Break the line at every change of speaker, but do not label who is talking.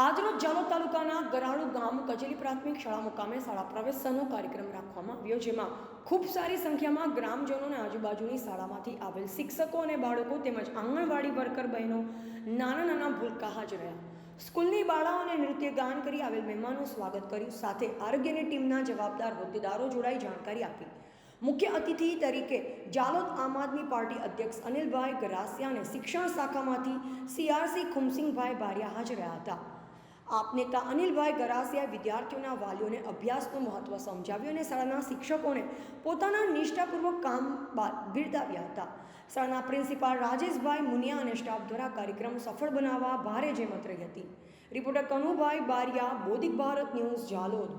આજરોજ જાલોદ તાલુકાના ગરાળુ ગામ કચેરી પ્રાથમિક શાળા મુકામે શાળા પ્રવેશનો કાર્યક્રમ રાખવામાં આવ્યો, જેમાં ખૂબ સારી સંખ્યામાં ગ્રામજનો અને આજુબાજુની શાળામાંથી આવેલ શિક્ષકો અને બાળકો તેમજ આંગણવાડી વર્કર બહેનો નાના નાના ભૂલકા હાજર રહ્યા. સ્કૂલની બાળાઓને નૃત્ય ગાન કરી આવેલ મહેમાનનું સ્વાગત કર્યું. સાથે આરોગ્યની ટીમના જવાબદાર હોદ્દેદારો જોડાઈ જાણકારી આપી. મુખ્ય અતિથિ તરીકે જાલોદ આમ આદમી પાર્ટી અધ્યક્ષ અનિલભાઈ ગરાસિયા અને શિક્ષણ શાખામાંથી CRC ખુમસિંગભાઈ બારિયા હાજર રહ્યા હતા. આપ નેતા અનિલભાઈ ગરાસિયા વિદ્યાર્થીઓના વાલીઓને અભ્યાસનું મહત્વ સમજાવ્યું અને શાળાના શિક્ષકોને પોતાના નિષ્ઠાપૂર્વક કામ બિરદાવ્યા હતા. શાળાના પ્રિન્સિપાલ રાજેશભાઈ મુનિયા અને સ્ટાફ દ્વારા કાર્યક્રમ સફળ બનાવવા ભારે જહેમત રહી હતી. Reporter Kanubhai Baria, Bodhik Bharat news, Jhalod.